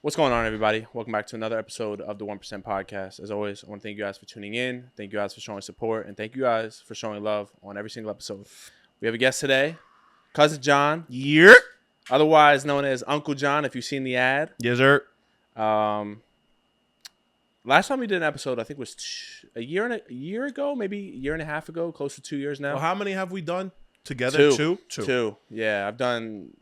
What's going on, everybody? Welcome back to another episode of the 1% Podcast. As always, I want to thank you guys for tuning in. Thank you guys for showing support. And thank you guys for showing love on every single episode. We have a guest today, Cousin John. Yeah. Otherwise known as Uncle John, if you've seen the ad. Yes, sir. Last time we did an episode, I think was a year ago, maybe a year and a half ago, close to 2 years now. Well, how many have we done together? Two. Yeah, I've done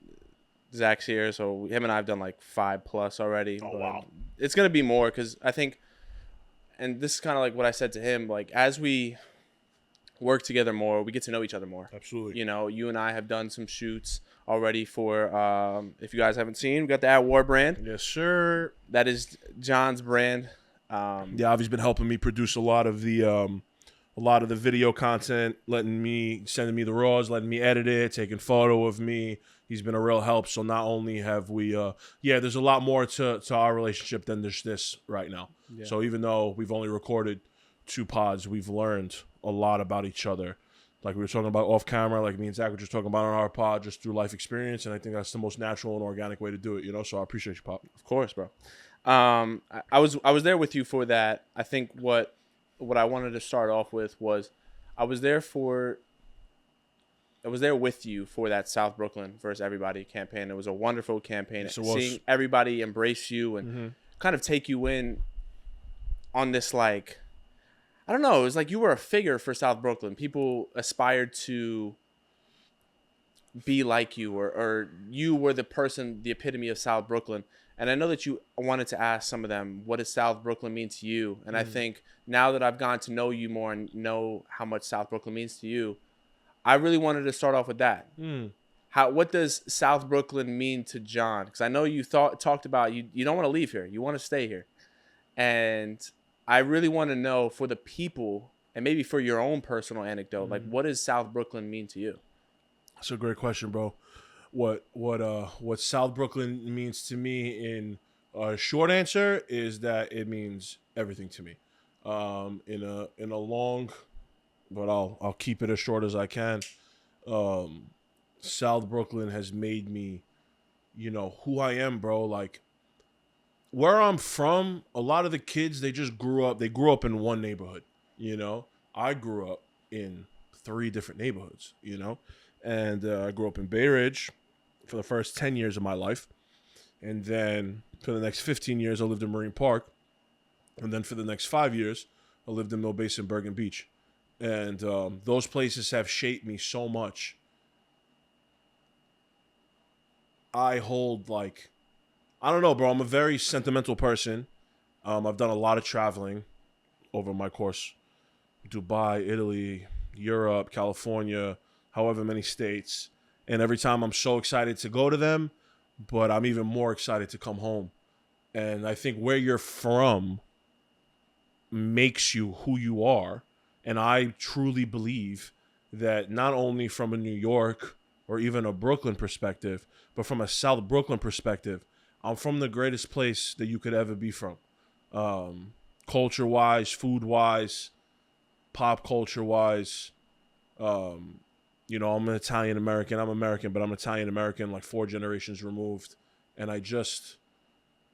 Zach's here, so him and I have done like 5+ already. Oh, wow. It's going to be more because I think, and this is kind of like what I said to him, like as we work together more, we get to know each other more. Absolutely. You know, you and I have done some shoots already for, if you guys haven't seen, we got the At War brand. Yes, sir. That is John's brand. Yeah, he's been helping me produce a lot of the video content, sending me the raws, letting me edit it, taking photo of me. He's been a real help. So not only have we, there's a lot more to our relationship than just this right now. Yeah. So even though we've only recorded 2 pods, we've learned a lot about each other. Like we were talking about off camera, like me and Zach were just talking about on our pod, just through life experience. And I think that's the most natural and organic way to do it, you know? So I appreciate you, Pop. Of course, bro. I was there with you for that. I think what I wanted to start off with was I was there with you for that South Brooklyn versus Everybody campaign. It was a wonderful campaign. Yes, it was. Seeing everybody embrace you and kind of take you in on this, like, I don't know, it was like you were a figure for South Brooklyn. People aspired to be like you, or you were the person, the epitome of South Brooklyn. And I know that you wanted to ask some of them, what does South Brooklyn mean to you? And I think now that I've gotten to know you more and know how much South Brooklyn means to you, I really wanted to start off with that. What does South Brooklyn mean to John? Because I know you talked about you don't want to leave here. You want to stay here. And I really want to know for the people and maybe for your own personal anecdote, like what does South Brooklyn mean to you? That's a great question, bro. What South Brooklyn means to me in a short answer is that it means everything to me. In a long, but I'll keep it as short as I can. South Brooklyn has made me, who I am, bro. Like where I'm from, a lot of the kids they grew up in one neighborhood. I grew up in 3 different neighborhoods. And I grew up in Bay Ridge for the first 10 years of my life. And then for the next 15 years, I lived in Marine Park. And then for the next 5 years, I lived in Mill Basin, Bergen Beach. And those places have shaped me so much. I hold, I don't know, bro. I'm a very sentimental person. I've done a lot of traveling over my course. Dubai, Italy, Europe, California, however many states. And every time I'm so excited to go to them, but I'm even more excited to come home. And I think where you're from makes you who you are. And I truly believe that not only from a New York or even a Brooklyn perspective, but from a South Brooklyn perspective, I'm from the greatest place that you could ever be from. Culture-wise, food-wise, pop culture-wise. I'm an Italian-American. I'm American, but I'm Italian-American, like 4 generations removed. And it just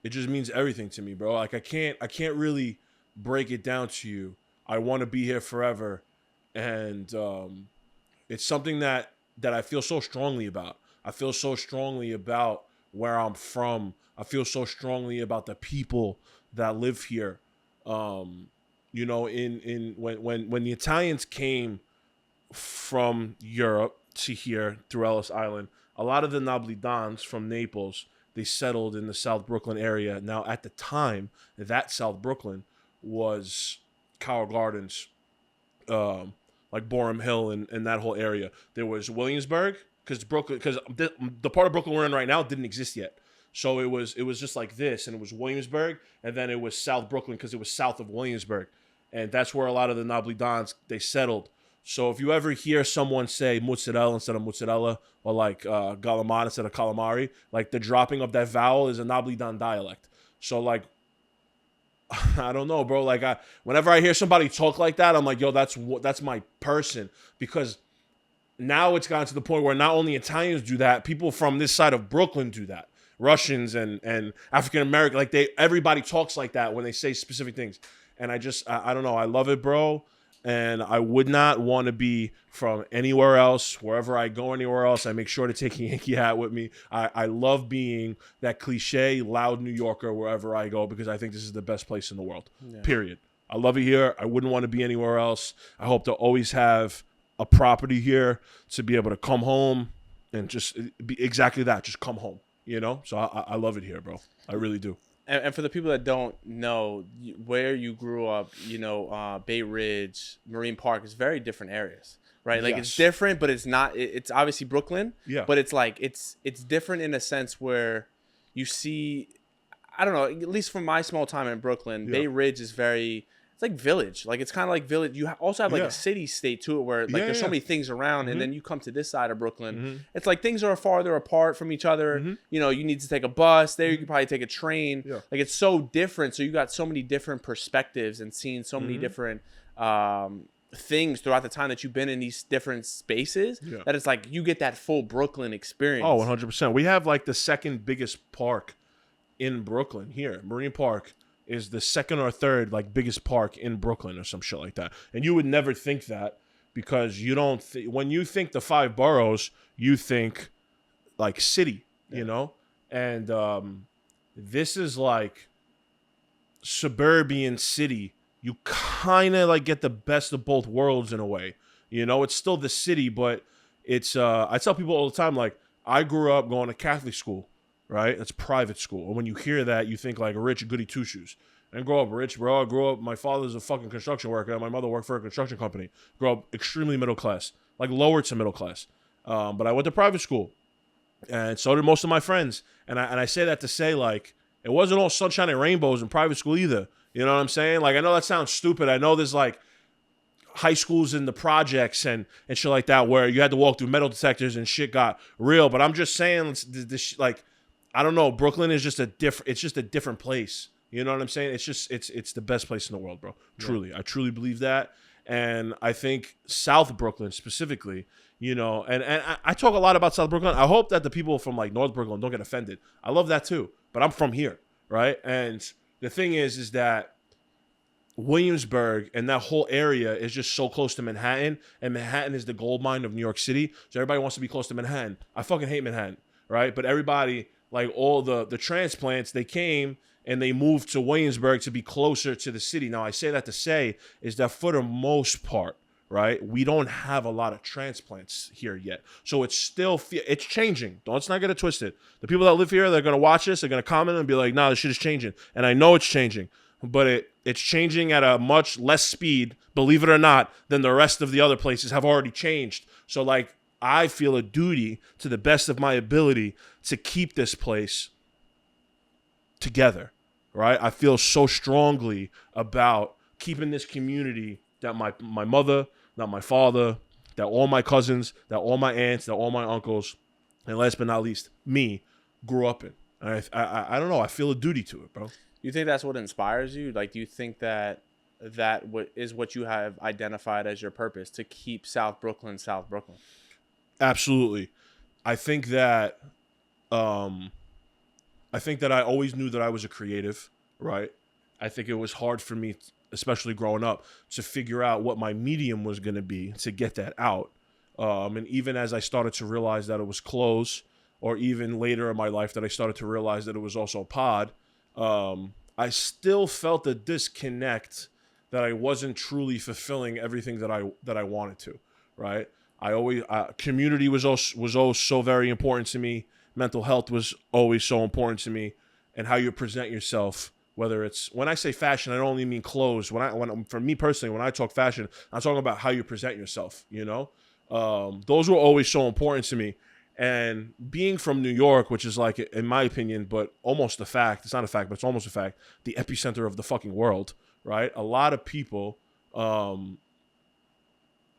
means everything to me, bro. Like I can't really break it down to you. I want to be here forever. And it's something that I feel so strongly about. I feel so strongly about where I'm from. I feel so strongly about the people that live here. When the Italians came from Europe to here through Ellis Island, a lot of the Napolitans from Naples, they settled in the South Brooklyn area. Now, at the time, that South Brooklyn was Carroll Gardens, like Borum Hill and that whole area. There was Williamsburg, because the part of Brooklyn we're in right now didn't exist yet. So it was just like this, and it was Williamsburg, and then it was South Brooklyn because it was south of Williamsburg. And that's where a lot of the Napolitans, they settled. So if you ever hear someone say mozzarella instead of mozzarella, or like calamari instead of calamari, like the dropping of that vowel is a Napolitan dialect. So like, I don't know, bro. Like whenever I hear somebody talk like that, I'm like, yo, that's my person. Because now it's gotten to the point where not only Italians do that, people from this side of Brooklyn do that. Russians and African American. Like everybody talks like that when they say specific things. And I don't know. I love it, bro. And I would not want to be from anywhere else. Wherever I go, anywhere else, I make sure to take a Yankee hat with me. I love being that cliche, loud New Yorker wherever I go because I think this is the best place in the world, period. I love it here. I wouldn't want to be anywhere else. I hope to always have a property here to be able to come home and just be exactly that, just come home, you know? So I love it here, bro. I really do. And for the people that don't know where you grew up, you know, Bay Ridge, Marine Park is very different areas, right? Like it's different, but it's not. It's obviously Brooklyn, but it's like it's different in a sense where you see, I don't know, at least from my small time in Brooklyn, Bay Ridge is very. It's like village. Like it's kind of like village. You also have like a city state to it where like there's so many things around, and then you come to this side of Brooklyn. It's like things are farther apart from each other. You know, you need to take a bus. There you can probably take a train. Like it's so different. So you got so many different perspectives and seeing so many different things throughout the time that you've been in these different spaces that it's like you get that full Brooklyn experience. Oh, 100%. We have like the second biggest park in Brooklyn here, Marine Park. Is the second or third like biggest park in Brooklyn or some shit like that. And you would never think that because you don't when you think the 5 boroughs, you think like city, you know? And this is like suburban city. You kind of like get the best of both worlds in a way. You know, it's still the city, but it's I tell people all the time like I grew up going to Catholic school. Right? That's private school. And when you hear that, you think like a rich goody two shoes. I didn't grow up rich, bro. I grew up, my father's a fucking construction worker. My mother worked for a construction company. Grew up extremely middle class, like lower to middle class. But I went to private school. And so did most of my friends. And I say that to say like, it wasn't all sunshine and rainbows in private school either. You know what I'm saying? Like, I know that sounds stupid. I know there's like high schools in the projects and shit like that where you had to walk through metal detectors and shit got real. But I'm just saying this like, I don't know. Brooklyn is just it's just a different place. You know what I'm saying? It's the best place in the world, bro. Truly. I truly believe that. And I think South Brooklyn specifically, you know, and I talk a lot about South Brooklyn. I hope that the people from like North Brooklyn don't get offended. I love that too, but I'm from here, right? And the thing is that Williamsburg and that whole area is just so close to Manhattan, and Manhattan is the gold mine of New York City. So everybody wants to be close to Manhattan. I fucking hate Manhattan, right? But everybody, like all the transplants, they came and they moved to Williamsburg to be closer to the city. Now, I say that to say is that for the most part, right, we don't have a lot of transplants here yet. So it's still, it's changing. Let's not get it twisted. The people that live here, they're going to watch this, they're going to comment and be like, nah, this shit is changing. And I know it's changing, but it's changing at a much less speed, believe it or not, than the rest of the other places have already changed. So like, I feel a duty to the best of my ability to keep this place together, right? I feel so strongly about keeping this community that my mother, that my father, that all my cousins, that all my aunts, that all my uncles, and last but not least, me, grew up in. And I don't know. I feel a duty to it, bro. You think that's what inspires you? Like, do you think that is what you have identified as your purpose, to keep South Brooklyn, South Brooklyn? Absolutely. I think that I always knew that I was a creative, right? I think it was hard for me, especially growing up, to figure out what my medium was going to be to get that out. And even as I started to realize that it was clothes, or even later in my life that I started to realize that it was also pod, I still felt a disconnect that I wasn't truly fulfilling everything that I wanted to, right? I always community was always so very important to me. Mental health was always so important to me, and how you present yourself. Whether it's, when I say fashion, I don't only mean clothes. For me personally, when I talk fashion, I'm talking about how you present yourself. You know, those were always so important to me. And being from New York, which is like, in my opinion, but almost a fact. It's not a fact, but it's almost a fact. The epicenter of the fucking world, right? A lot of people,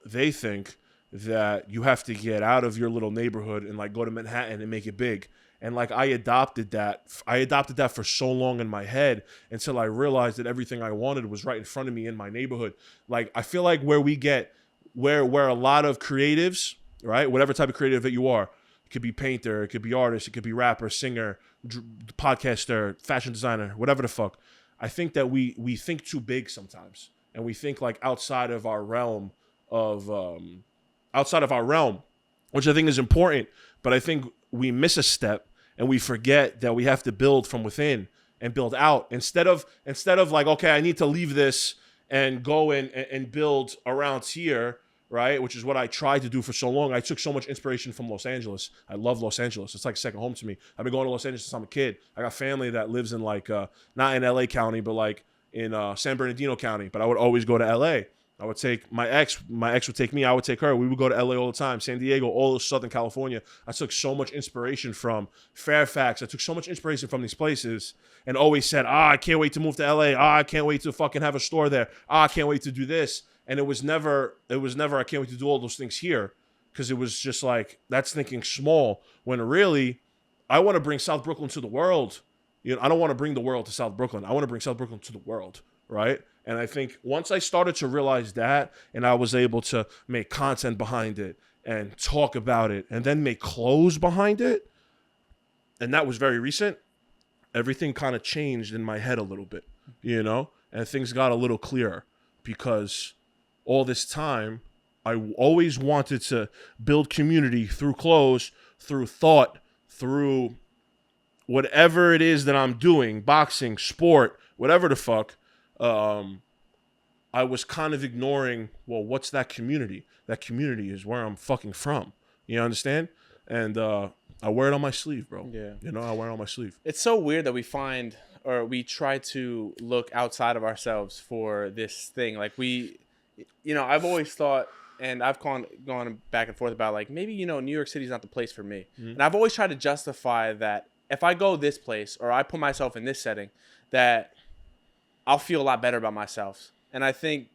they think that you have to get out of your little neighborhood and like go to Manhattan and make it big. And like I adopted that for so long in my head until I realized that everything I wanted was right in front of me in my neighborhood. Like I feel like where a lot of creatives, right, whatever type of creative that you are, It could be painter, it could be artist, it could be rapper, singer, podcaster, fashion designer, whatever the fuck. I think that we think too big sometimes, and we think like outside of our realm, which I think is important. But I think we miss a step, and we forget that we have to build from within and build out instead of like, okay, I need to leave this and go and build around here. Right, which is what I tried to do for so long. I took so much inspiration from Los Angeles. I love Los Angeles. It's like second home to me. I've been going to Los Angeles since I'm a kid. I got family that lives in like, not in LA County, but like in San Bernardino County. But I would always go to LA. I would take my ex would take me, I would take her. We would go to LA all the time. San Diego, all of Southern California. I took so much inspiration from Fairfax. I took so much inspiration from these places and always said, I can't wait to move to LA. I can't wait to fucking have a store there. I can't wait to do this. And it was never, I can't wait to do all those things here, because it was just like, that's thinking small, when really, I want to bring South Brooklyn to the world. You know, I don't want to bring the world to South Brooklyn. I want to bring South Brooklyn to the world, right? And I think once I started to realize that, and I was able to make content behind it and talk about it and then make clothes behind it, and that was very recent, everything kind of changed in my head a little bit, you know? And things got a little clearer, because all this time, I always wanted to build community through clothes, through thought, through whatever it is that I'm doing, boxing, sport, whatever the fuck. I was kind of ignoring, well, what's that community? That community is where I'm fucking from. You understand? And I wear it on my sleeve, bro. Yeah. You know, I wear it on my sleeve. It's so weird that we try to look outside of ourselves for this thing. Like I've always thought, and I've gone back and forth about, like, maybe, New York City is not the place for me. Mm-hmm. And I've always tried to justify that if I go this place or I put myself in this setting, that I'll feel a lot better about myself. And I think,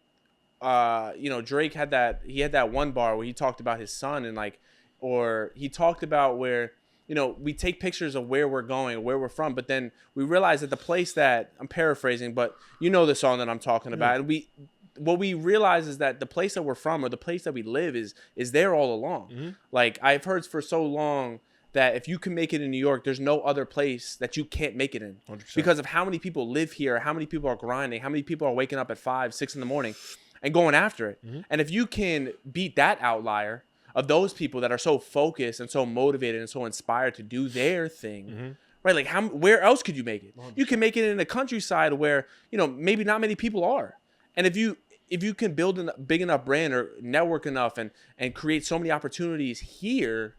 Drake had that one bar where he talked about his son, and or he talked about where, we take pictures of where we're going, where we're from, but then we realize that the place that, I'm paraphrasing, but the song that I'm talking about, and what we realize is that the place that we're from, or the place that we live, is there all along. Mm-hmm. Like, I've heard for so long that if you can make it in New York, there's no other place that you can't make it in. 100%. Because of how many people live here, how many people are grinding, how many people are waking up at 5, 6 in the morning and going after it. Mm-hmm. And if you can beat that outlier of those people that are so focused and so motivated and so inspired to do their thing, mm-hmm. right? Like, where else could you make it? 100%. You can make it in the countryside where, maybe not many people are. And if you can build a big enough brand or network enough and create so many opportunities here,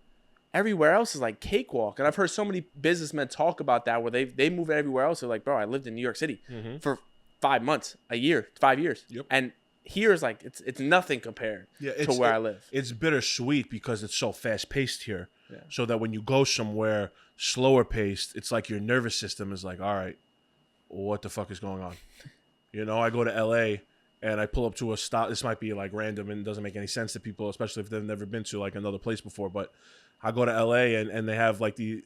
everywhere else is like cakewalk. And I've heard so many businessmen talk about that, where they move everywhere else. They're like, bro, I lived in New York City mm-hmm. for 5 months, a year, 5 years. Yep. And here is like, it's nothing compared to where I live. It's bittersweet because it's so fast paced here. Yeah. So that when you go somewhere slower paced, it's like your nervous system is like, all right, what the fuck is going on? I go to LA and I pull up to a stop. This might be like random and doesn't make any sense to people, especially if they've never been to like another place before. But I go to LA and they have like the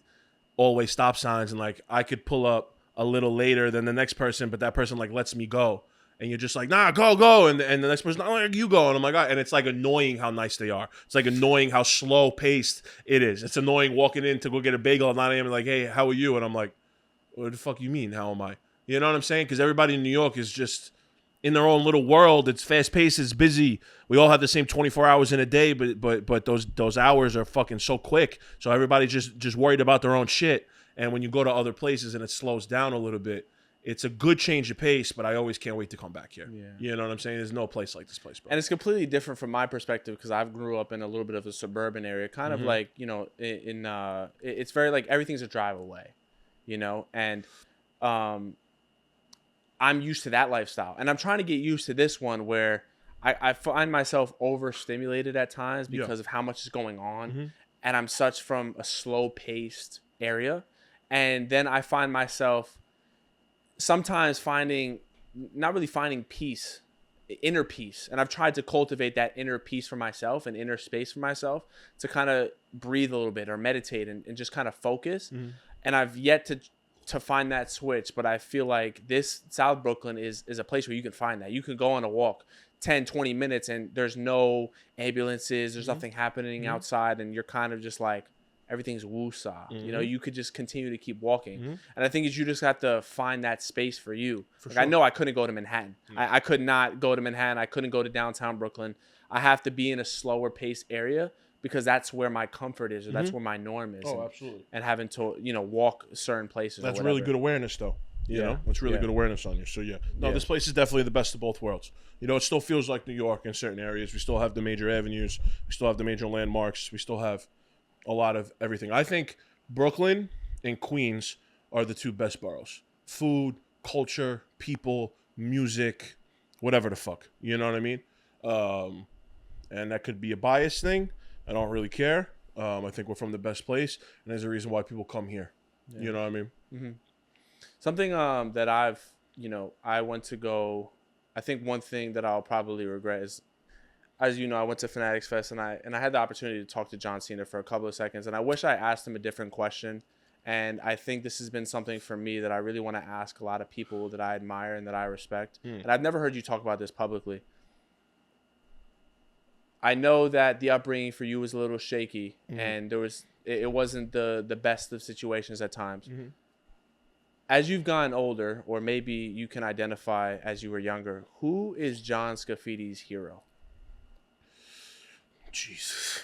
always stop signs, and like I could pull up a little later than the next person, but that person like lets me go. And you're just like, nah, go. And the next person, oh, you go. And I'm like, oh. And it's like annoying how nice they are. It's like annoying how slow paced it is. It's annoying walking in to go get a bagel at 9 a.m. and like, hey, how are you? And I'm like, what the fuck you mean? How am I? You know what I'm saying? Because everybody in New York is just in their own little world. It's fast paced. It's busy. We all have the same 24 hours in a day, but those hours are fucking so quick. So everybody's just worried about their own shit. And when you go to other places and it slows down a little bit, it's a good change of pace, but I always can't wait to come back here. Yeah. You know what I'm saying? There's no place like this place, bro. And it's completely different from my perspective, because I grew up in a little bit of a suburban area, kind mm-hmm. of like, it's very like everything's a drive away, and I'm used to that lifestyle. And I'm trying to get used to this one where I find myself overstimulated at times because of how much is going on. Mm-hmm. And I'm such from a slow-paced area. And then I find myself sometimes not really finding peace, inner peace. And I've tried to cultivate that inner peace for myself and inner space for myself to kind of breathe a little bit or meditate and just kind of focus. Mm-hmm. And I've yet to find that switch, but I feel like this South Brooklyn is a place where you can find that. You can go on a walk 10, 20 minutes and there's no ambulances, there's mm-hmm. nothing happening mm-hmm. outside, and you're kind of just like, everything's woosah. You know, Mhm. you could just continue to keep walking. Mhm. And I think is you just have to find that space for you. For Like, I sure. know I couldn't go to Manhattan. No. I could not go to Manhattan. I couldn't go to downtown Brooklyn. I have to be in a slower pace area because that's where my comfort is, or that's Mhm. where my norm is. Oh, absolutely. And having to, you know, walk certain places or That's whatever. really good awareness, though. You Yeah. know, that's really Yeah. good awareness on you. So yeah, no, Yeah. this place is definitely the best of both worlds. You know, it still feels like New York in certain areas. We still have the major avenues. We still have the major landmarks. We still have a lot of everything. I think Brooklyn and Queens are the two best boroughs. Food, culture, people, music, whatever the fuck. You know what I mean? And that could be a bias thing. I don't really care. I think we're from the best place, and there's a reason why people come here. Yeah. You know what I mean? Mm-hmm. Something that I've, you know, I went to go. I think one thing that I'll probably regret is, as you know, I went to Fanatics Fest and I had the opportunity to talk to John Cena for a couple of seconds, and I wish I asked him a different question. And I think this has been something for me that I really want to ask a lot of people that I admire and that I respect. And I've never heard you talk about this publicly. I know that the upbringing for you was a little shaky, and it wasn't the best of situations at times. Mm-hmm. As you've gotten older, or maybe you can identify as you were younger, who is John Scafiddi's hero? Jesus.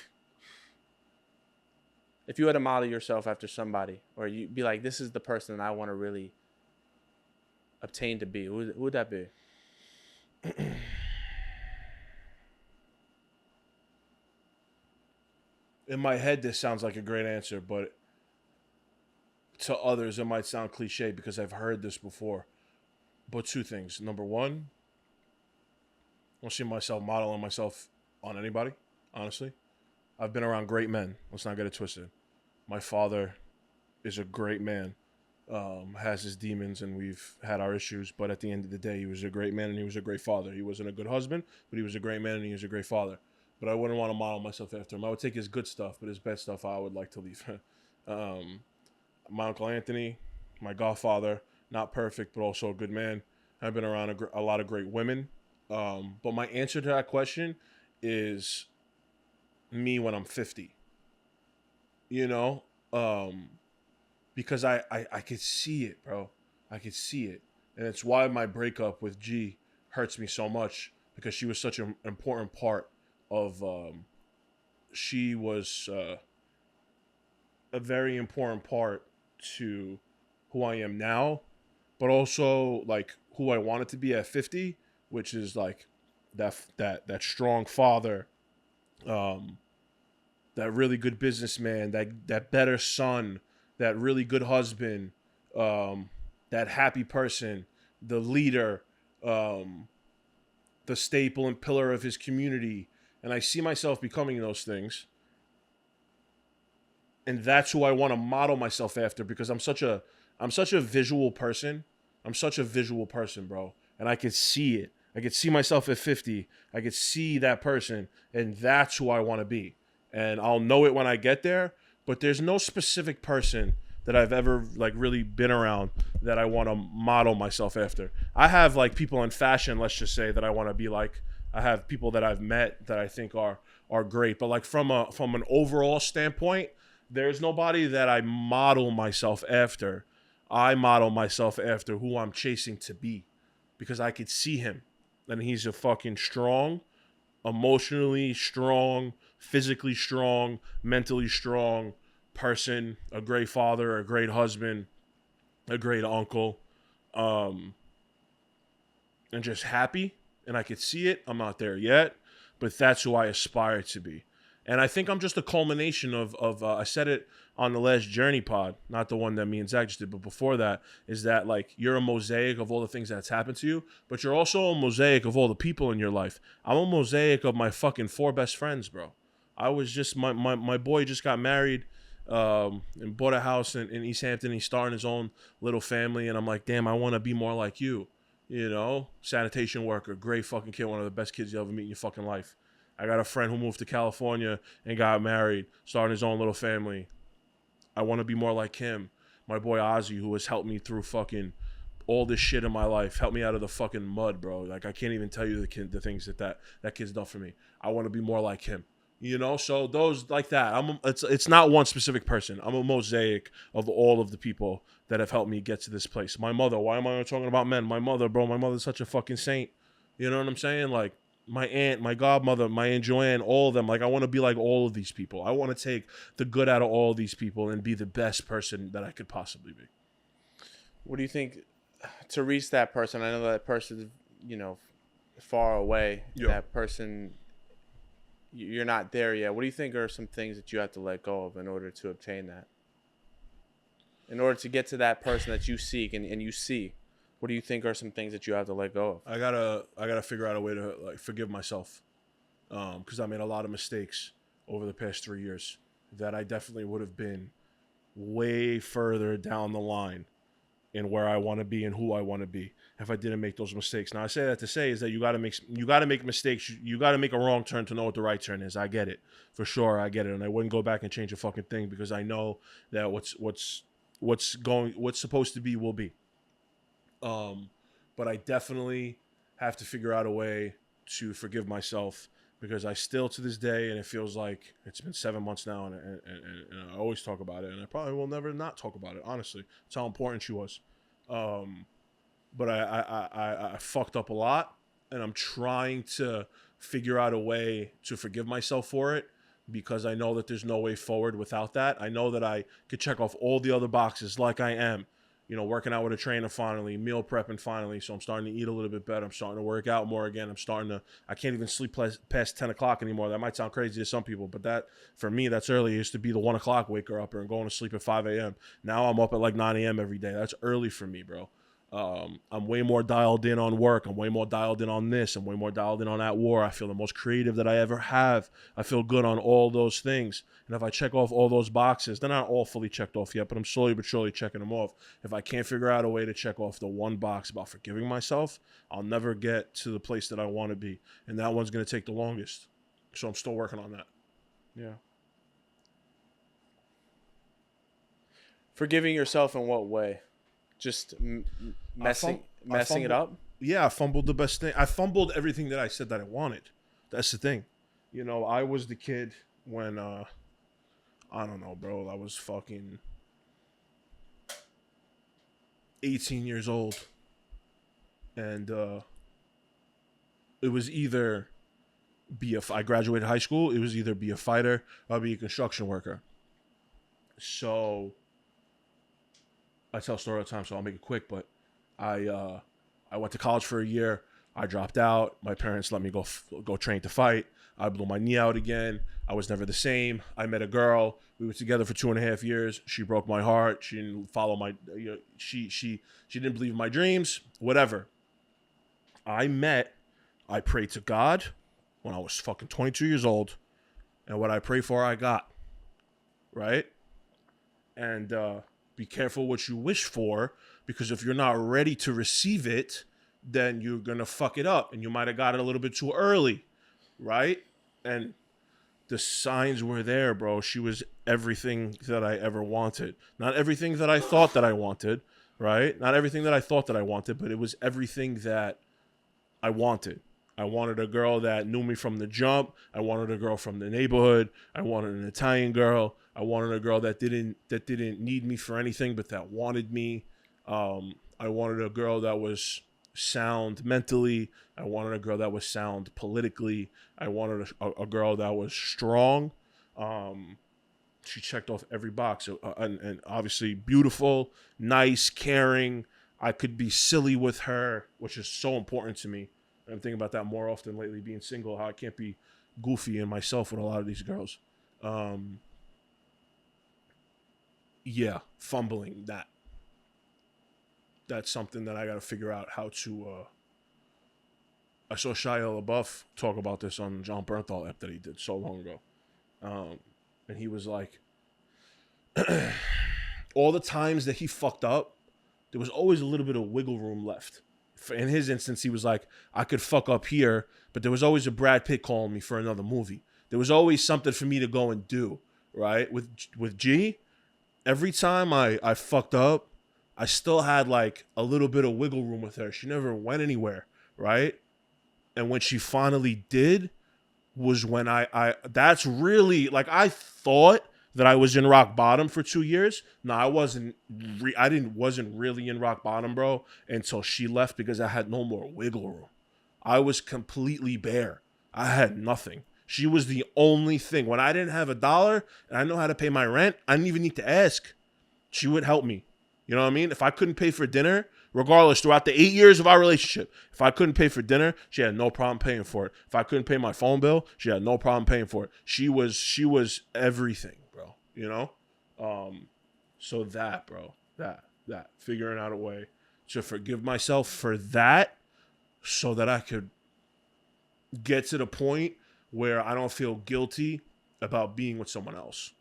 If you had to model yourself after somebody, or you'd be like, this is the person that I want to really obtain to be, who would that be? In my head, this sounds like a great answer, but to others, it might sound cliche because I've heard this before. But two things. Number one, I don't see myself modeling myself on anybody, honestly. I've been around great men. Let's not get it twisted. My father is a great man, has his demons, and we've had our issues. But at the end of the day, he was a great man and he was a great father. He wasn't a good husband, but he was a great man and he was a great father. But I wouldn't want to model myself after him. I would take his good stuff, but his bad stuff I would like to leave. My Uncle Anthony, my godfather, not perfect, but also a good man. I've been around a lot of great women. But my answer to that question is me when I'm 50. You know? Because I could see it, bro. I could see it. And it's why my breakup with G hurts me so much, because she was such an important part of, she was a very important part to who I am now, but also like who I wanted to be at 50, which is like that strong father, that really good businessman, that better son, that really good husband, that happy person, the leader, the staple and pillar of his community. And I see myself becoming those things. And that's who I want to model myself after, because I'm such a visual person. I'm such a visual person, bro. And I could see it. I could see myself at 50. I could see that person, and that's who I want to be. And I'll know it when I get there, but there's no specific person that I've ever like really been around that I want to model myself after. I have like people in fashion, let's just say, that I want to be like. I have people that I've met that I think are great, but like from an overall standpoint, there's nobody that I model myself after. I model myself after who I'm chasing to be, because I could see him, and he's a fucking strong, emotionally strong, physically strong, mentally strong person, a great father, a great husband, a great uncle, and just happy. And I could see it. I'm not there yet, but that's who I aspire to be. And I think I'm just a culmination of I said it on the last Journey pod, not the one that me and Zach just did, but before that, is that like you're a mosaic of all the things that's happened to you, but you're also a mosaic of all the people in your life. I'm a mosaic of my fucking 4 best friends, bro. I was just, my boy just got married and bought a house in East Hampton. He's starting his own little family, and I'm like, damn, I want to be more like you. You know, sanitation worker, great fucking kid, one of the best kids you'll ever meet in your fucking life. I got a friend who moved to California and got married, starting his own little family. I want to be more like him. My boy Ozzy, who has helped me through fucking all this shit in my life, helped me out of the fucking mud, bro. Like, I can't even tell you the things that kid's done for me. I want to be more like him. You know, so those like that. It's not one specific person. I'm a mosaic of all of the people that have helped me get to this place. My mother. Why am I talking about men? My mother, bro. My mother's such a fucking saint. You know what I'm saying? Like my aunt, my godmother, my Aunt Joanne, all of them. Like I want to be like all of these people. I want to take the good out of all of these people and be the best person that I could possibly be. What do you think to reach that person? I know that person, far away. Yeah. That person, you're not there yet. What do you think are some things that you have to let go of in order to obtain that? In order to get to that person that you seek and you see, what do you think are some things that you have to let go of? I gotta figure out a way to like forgive myself, because I made a lot of mistakes over the past 3 years that I definitely would have been way further down the line in where I want to be and who I want to be if I didn't make those mistakes. Now I say that to say is that you got to make mistakes. You got to make a wrong turn to know what the right turn is. I get it for sure. I get it, and I wouldn't go back and change a fucking thing because I know that what's supposed to be will be. But I definitely have to figure out a way to forgive myself because I still to this day, and it feels like it's been 7 months now, and I always talk about it, and I probably will never not talk about it. Honestly, it's how important she was. But I fucked up a lot, and I'm trying to figure out a way to forgive myself for it because I know that there's no way forward without that. I know that I could check off all the other boxes like I am. Working out with a trainer finally, meal prepping finally. So I'm starting to eat a little bit better. I'm starting to work out more again. I can't even sleep past 10 o'clock anymore. That might sound crazy to some people, but that, for me, that's early. It used to be the 1 o'clock waker upper and going to sleep at 5 a.m. Now I'm up at like 9 a.m. every day. That's early for me, bro. I'm way more dialed in on work. I'm way more dialed in on this. I'm way more dialed in on that war. I feel the most creative that I ever have. I feel good on all those things. And if I check off all those boxes, they're not all fully checked off yet, but I'm slowly but surely checking them off. If I can't figure out a way to check off the one box about forgiving myself, I'll never get to the place that I want to be. And that one's going to take the longest. So I'm still working on that. Yeah. Forgiving yourself in what way? Just messing it up? Yeah, I fumbled the best thing. I fumbled everything that I said that I wanted. That's the thing. I was the kid when, I don't know, bro. I was fucking 18 years old. And it was either I graduated high school. It was either be a fighter or be a construction worker. So I tell a story all the time, so I'll make it quick. But I went to college for a year. I dropped out. My parents let me go train to fight. I blew my knee out again. I was never the same. I met a girl. We were together for 2.5 years. She broke my heart. She didn't follow my. She didn't believe in my dreams. Whatever. I prayed to God when I was fucking 22 years old, and what I prayed for, I got. Right, and be careful what you wish for, because if you're not ready to receive it, then you're going to fuck it up. And you might have got it a little bit too early, right? And the signs were there, bro. She was everything that I ever wanted. Not everything that I thought that I wanted, right? Not everything that I thought that I wanted, but it was everything that I wanted. I wanted a girl that knew me from the jump. I wanted a girl from the neighborhood. I wanted an Italian girl. I wanted a girl that didn't need me for anything, but that wanted me. I wanted a girl that was sound mentally. I wanted a girl that was sound politically. I wanted a girl that was strong. She checked off every box, and obviously beautiful, nice, caring. I could be silly with her, which is so important to me. I'm thinking about that more often lately, being single, how I can't be goofy in myself with a lot of these girls. Yeah, fumbling that. That's something that I got to figure out how to. I saw Shia LaBeouf talk about this on John Bernthal app that he did so long ago. And he was like, all the times that he fucked up, there was always a little bit of wiggle room left. In his instance, he was like, I could fuck up here, but there was always a Brad Pitt calling me for another movie. There was always something for me to go and do, right? With G, every time I fucked up, I still had like a little bit of wiggle room with her. She never went anywhere, right? And when she finally did, was when I that's really like I thought that I was in rock bottom for 2 years. No, I wasn't. Wasn't really in rock bottom, bro, until she left because I had no more wiggle room. I was completely bare. I had nothing. She was the only thing. When I didn't have $1 and I know how to pay my rent, I didn't even need to ask. She would help me. You know what I mean? If I couldn't pay for dinner, regardless, throughout the 8 years of our relationship, if I couldn't pay for dinner, she had no problem paying for it. If I couldn't pay my phone bill, she had no problem paying for it. She was everything, bro. You know? So that, bro, that figuring out a way to forgive myself for that so that I could get to the point where I don't feel guilty about being with someone else.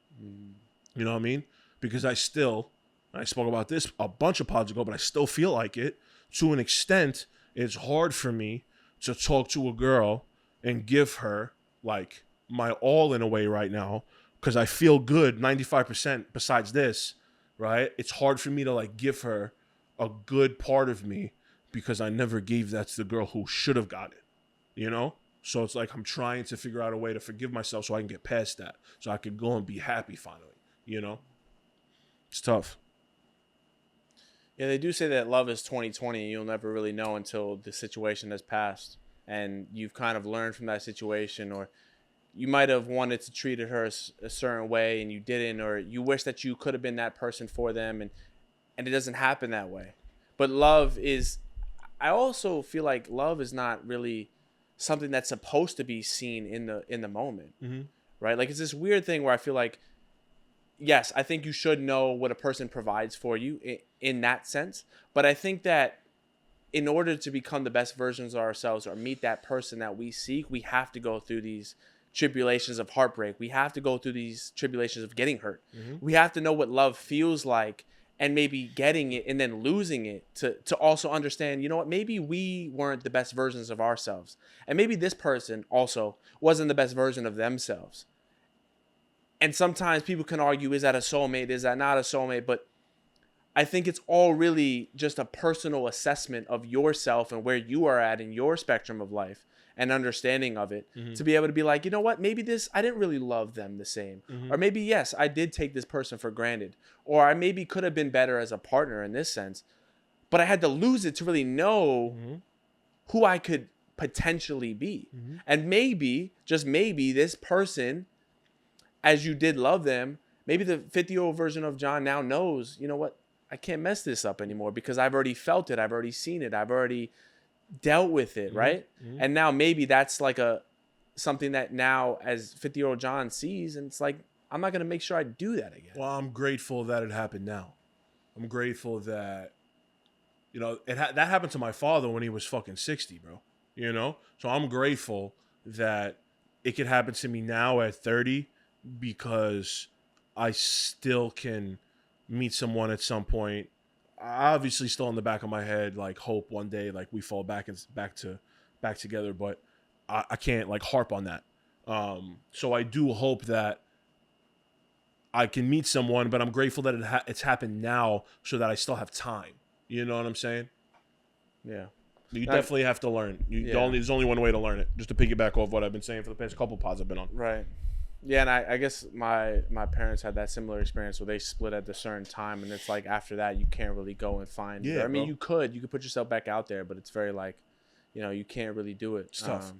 You know what I mean? Because I spoke about this a bunch of pods ago, but I still feel like it. To an extent, it's hard for me to talk to a girl and give her like my all in a way right now because I feel good 95% besides this, right? It's hard for me to like give her a good part of me because I never gave that to the girl who should have got it, you know? So it's like I'm trying to figure out a way to forgive myself so I can get past that, so I can go and be happy finally, you know? It's tough. Yeah, they do say that love is 20/20. You'll never really know until the situation has passed and you've kind of learned from that situation, or you might have wanted to treat her a certain way and you didn't, or you wish that you could have been that person for them, and it doesn't happen that way. But love is, I also feel like love is not really something that's supposed to be seen in the moment, right? Like it's this weird thing where I feel like, yes, I think you should know what a person provides for you in that sense. But I think that in order to become the best versions of ourselves or meet that person that we seek, we have to go through these tribulations of heartbreak. We have to go through these tribulations of getting hurt. We have to know what love feels like and maybe getting it and then losing it to also understand, you know what, maybe we weren't the best versions of ourselves. And maybe this person also wasn't the best version of themselves. And sometimes people can argue, is that a soulmate? Is that not a soulmate? But I think it's all really just a personal assessment of yourself and where you are at in your spectrum of life and understanding of it to be able to be like, you know what, maybe I didn't really love them the same. Or maybe, yes, I did take this person for granted. Or I maybe could have been better as a partner in this sense. But I had to lose it to really know who I could potentially be. And maybe, just maybe, this person, as you did love them, maybe the 50-year-old version of John now knows, you know what, I can't mess this up anymore because I've already felt it. I've already seen it. I've already dealt with it, right? And now maybe that's like something that now as 50-year-old John sees, and it's like, I'm not going to make sure I do that again. Well, I'm grateful that it happened now. I'm grateful that, you know, that happened to my father when he was fucking 60, bro. You know? So I'm grateful that it could happen to me now at 30 because I still can meet someone at some point. Obviously still in the back of my head, like hope one day like we fall back together, but I can't like harp on that. So I do hope that I can meet someone, but I'm grateful that it's happened now so that I still have time. You know what I'm saying? Yeah. You definitely have to learn. There's only one way to learn it. Just to piggyback off what I've been saying for the past couple pods I've been on. Right. Yeah, and I guess my parents had that similar experience where they split at a certain time, and it's like after that you can't really go and find. Yeah, I mean, bro. you could put yourself back out there, but it's very like, you know, you can't really do it. It's tough.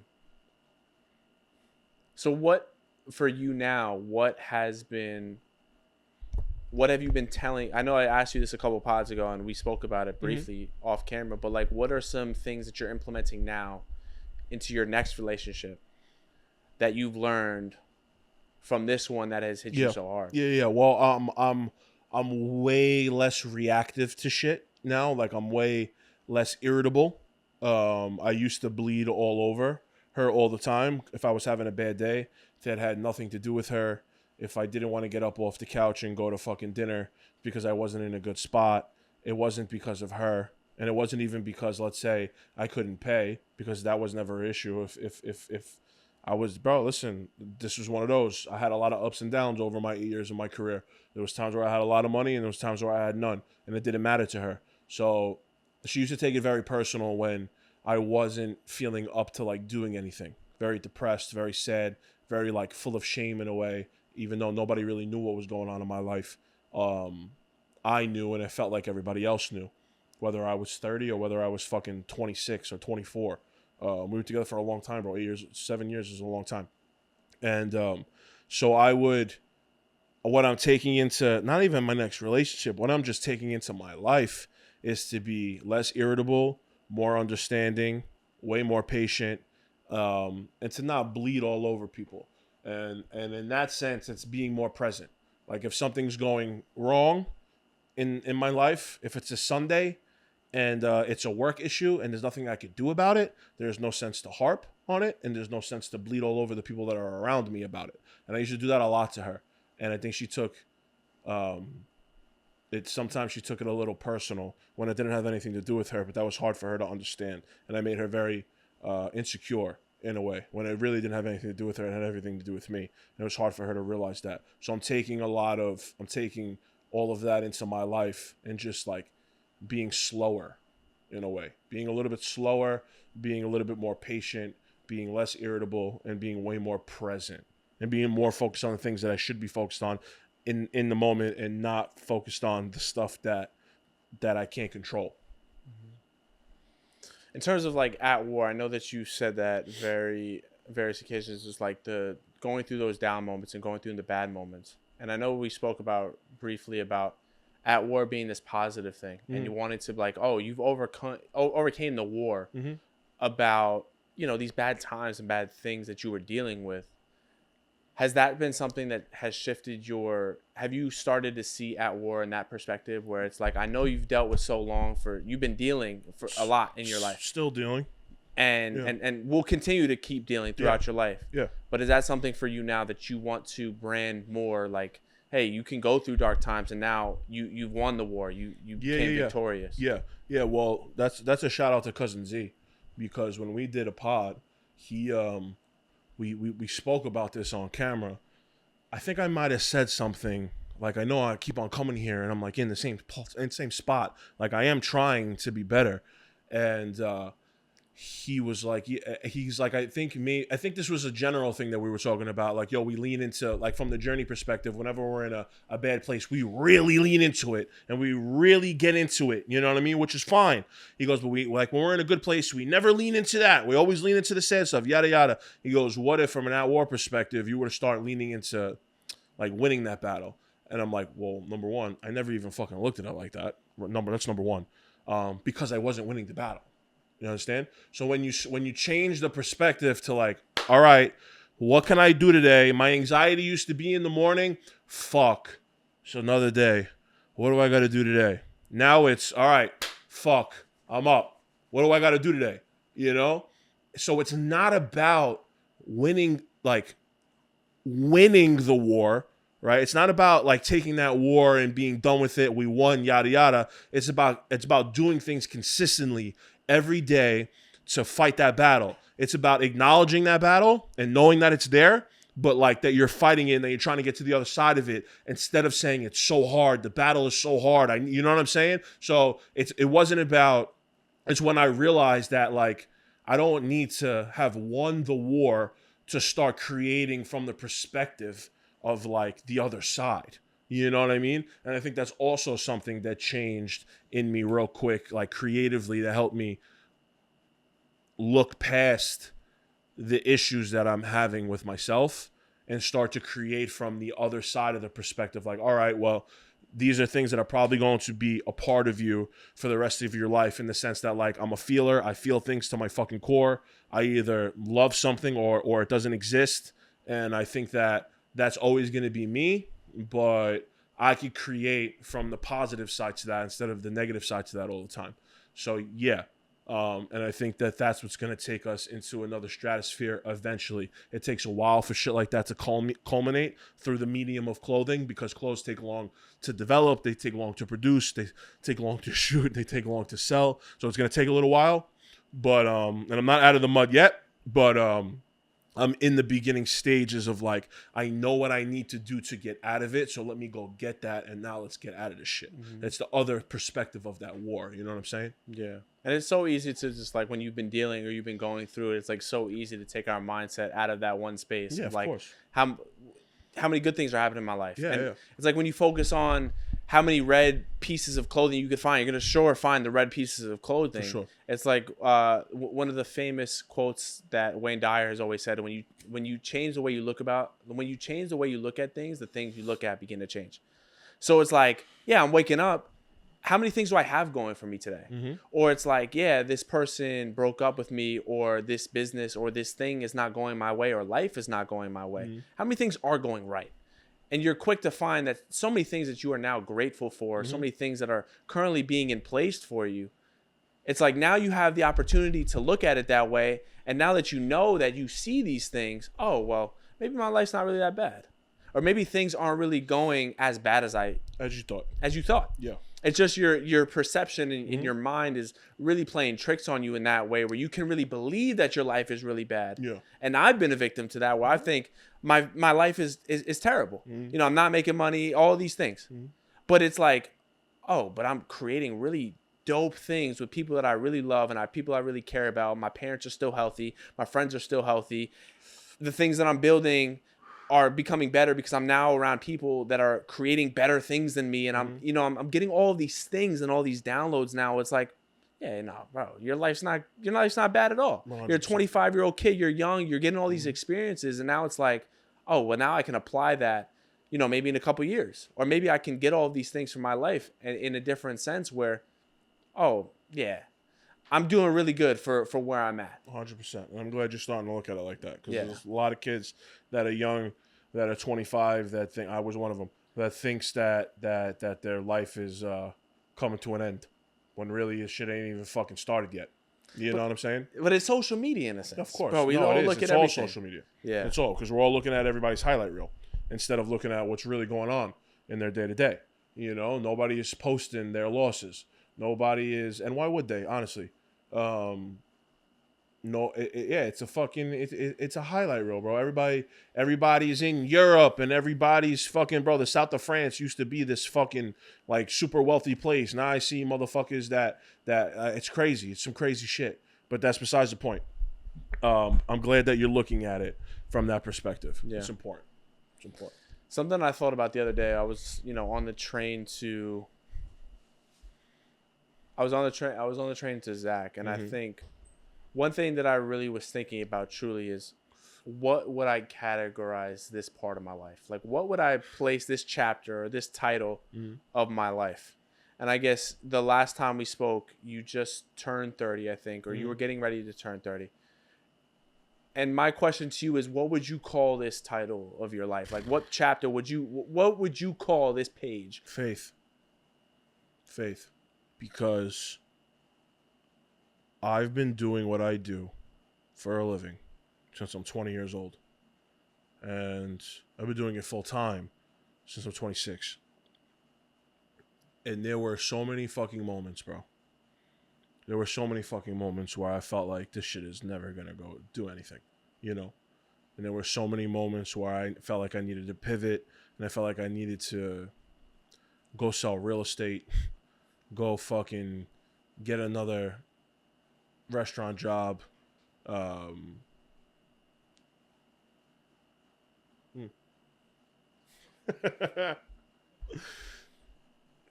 So what for you now? What have you been telling? I know I asked you this a couple pods ago, and we spoke about it briefly off camera. But like, what are some things that you're implementing now into your next relationship that you've learned from this one that has hit you so hard? Yeah. Well, I'm way less reactive to shit now. Like I'm way less irritable. I used to bleed all over her all the time. If I was having a bad day, that had nothing to do with her. If I didn't want to get up off the couch and go to fucking dinner because I wasn't in a good spot, it wasn't because of her. And it wasn't even because, let's say, I couldn't pay, because that was never an issue. If I was, bro, listen, this was one of those. I had a lot of ups and downs over my 8 years of my career. There was times where I had a lot of money and there was times where I had none. And it didn't matter to her. So she used to take it very personal when I wasn't feeling up to like doing anything. very depressed, very sad, very like full of shame in a way, even though nobody really knew what was going on in my life. I knew, and it felt like everybody else knew, whether I was 30 or whether I was fucking 26 or 24. We were together for a long time, bro. 8 years, 7 years is a long time. And so what I'm taking into, not even my next relationship, what I'm just taking into my life is to be less irritable, more understanding, way more patient, and to not bleed all over people. And in that sense, it's being more present. Like if something's going wrong in my life, if it's a Sunday and it's a work issue and there's nothing I could do about it, there's no sense to harp on it, and there's no sense to bleed all over the people that are around me about it. And I used to do that a lot to her. And I think she took sometimes she took it a little personal when it didn't have anything to do with her, but that was hard for her to understand. And I made her very insecure in a way when it really didn't have anything to do with her. It had everything to do with me. And it was hard for her to realize that. So I'm taking all of that into my life and just like being slower in a way, being a little bit slower, being a little bit more patient, being less irritable, and being way more present and being more focused on the things that I should be focused on in the moment and not focused on the stuff that I can't control. In terms of like at war, I know that you said that various occasions is like the going through those down moments and going through the bad moments. And I know we spoke about briefly about at war being this positive thing, and you wanted to like, oh, you've overcame the war about, you know, these bad times and bad things that you were dealing with. Has that been something that has shifted have you started to see at war in that perspective where it's like, I know you've dealt with you've been dealing for a lot in your life. Still dealing. And will continue to keep dealing throughout your life. Yeah. But is that something for you now that you want to brand more like, hey, you can go through dark times and now you've won the war. You became victorious. Yeah. Yeah. Well, that's a shout out to Cousin Z, because when we did a pod, he we spoke about this on camera. I think I might have said something like, I know I keep on coming here and I'm like in the same spot. Like I am trying to be better. And he was like, he's like, I think this was a general thing that we were talking about. Like, yo, we lean into, like, from the journey perspective, whenever we're in a bad place, we really lean into it and we really get into it. You know what I mean? Which is fine. He goes, but we, like, when we're in a good place, we never lean into that. We always lean into the sad stuff, yada, yada. He goes, what if from an at war perspective, you were to start leaning into, like, winning that battle? And I'm like, well, number one, I never even fucking looked at it like that. That's number one. Because I wasn't winning the battle. You understand? So when you change the perspective to like, all right, what can I do today? My anxiety used to be in the morning. Fuck. It's another day. What do I got to do today? Now it's, all right, fuck. I'm up. What do I got to do today? You know? So it's not about winning the war, right? It's not about like taking that war and being done with it. We won, yada, yada. It's about doing things consistently every day to fight that battle. It's about acknowledging that battle and knowing that it's there, but like that you're fighting it and that you're trying to get to the other side of it instead of saying it's so hard. The battle is so hard. You know what I'm saying? So it's when I realized that like I don't need to have won the war to start creating from the perspective of like the other side. You know what I mean? And I think that's also something that changed in me real quick, like creatively, to help me look past the issues that I'm having with myself and start to create from the other side of the perspective. Like, all right, well, these are things that are probably going to be a part of you for the rest of your life, in the sense that like I'm a feeler. I feel things to my fucking core. I either love something or it doesn't exist. And I think that that's always going to be me. But I could create from the positive side to that instead of the negative side to that all the time. So yeah, and I think that that's what's going to take us into another stratosphere eventually. It takes a while for shit like that to culminate through the medium of clothing, because clothes take long to develop, they take long to produce, they take long to shoot, they take long to sell. So it's going to take a little while. But and I'm not out of the mud yet, but I'm in the beginning stages of like, I know what I need to do to get out of it. So let me go get that. And now let's get out of this shit. That's the other perspective of that war. You know what I'm saying? Yeah. And it's so easy to just like when you've been dealing or you've been going through it, it's like so easy to take our mindset out of that one space. Yeah, of of like course. how many good things are happening in my life. Yeah, and yeah. it's like when you focus on how many red pieces of clothing you could find, you're going to sure find the red pieces of clothing. For sure. It's like one of the famous quotes that Wayne Dyer has always said, when you change the way you look at things, the things you look at begin to change. So it's like, yeah, I'm waking up. How many things do I have going for me today? Mm-hmm. Or it's like, yeah, this person broke up with me, or this business or this thing is not going my way, or life is not going my way. Mm-hmm. How many things are going right? And you're quick to find that so many things that you are now grateful for, so many things that are currently being in place for you. It's like now you have the opportunity to look at it that way. And now that you know that you see these things, oh, well, maybe my life's not really that bad. Or maybe things aren't really going as bad as you thought. Yeah. It's just your perception in your mind is really playing tricks on you in that way, where you can really believe that your life is really bad. Yeah. And I've been a victim to that, where I think my life is terrible. You know, I'm not making money, all these things. But it's like, oh, but I'm creating really dope things with people that I really love and people I really care about. My parents are still healthy. My friends are still healthy. The things that I'm building are becoming better because I'm now around people that are creating better things than me. And I'm getting all these things and all these downloads now. It's like, yeah, no, bro, your life's not bad at all. 100%. You're a 25-year-old kid. You're young. You're getting all these experiences. And now it's like, oh, well, now I can apply that, you know, maybe in a couple years, or maybe I can get all of these things from my life in a different sense where, oh yeah, I'm doing really good for where I'm at. 100%. And I'm glad you're starting to look at it like that, because there's a lot of kids that are young, that are 25, that think, I was one of them, that thinks that their life is coming to an end, when really this shit ain't even fucking started yet. You know what I'm saying? But it's social media in a sense. Of course. Bro, we no, all it is. look It's at all everything. social media. Yeah. It's all, because we're all looking at everybody's highlight reel instead of looking at what's really going on in their day-to-day. You know, nobody is posting their losses. Nobody is, and why would they, honestly? No, it's a fucking, it's a highlight reel, bro. Everybody's in Europe, and everybody's fucking, bro. The south of France used to be this fucking like super wealthy place. Now I see motherfuckers that it's crazy. It's some crazy shit. But that's besides the point. I'm glad that you're looking at it from that perspective. Yeah. It's important. It's important. Something I thought about the other day. I was, on the train to. I was on the train to Zach, and I think one thing that I really was thinking about truly is, what would I categorize this part of my life? Like, what would I place this chapter or this title of my life? And I guess the last time we spoke, you just turned 30, I think, or you were getting ready to turn 30. And my question to you is, what would you call this title of your life? Like, what would you call this page? Faith. Because I've been doing what I do for a living since I'm 20 years old. And I've been doing it full time since I'm 26. And there were so many fucking moments, bro. There were so many fucking moments where I felt like this shit is never going to go do anything, you know? And there were so many moments where I felt like I needed to pivot, and I felt like I needed to go sell real estate, go fucking get another restaurant job.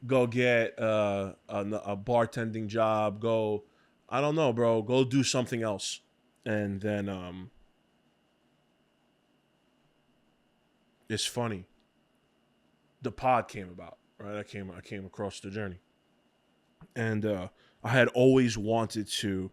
Go get a bartending job. Go, I don't know, bro. Go do something else. And then it's funny. The pod came about, right? I came across the journey. And I had always wanted to.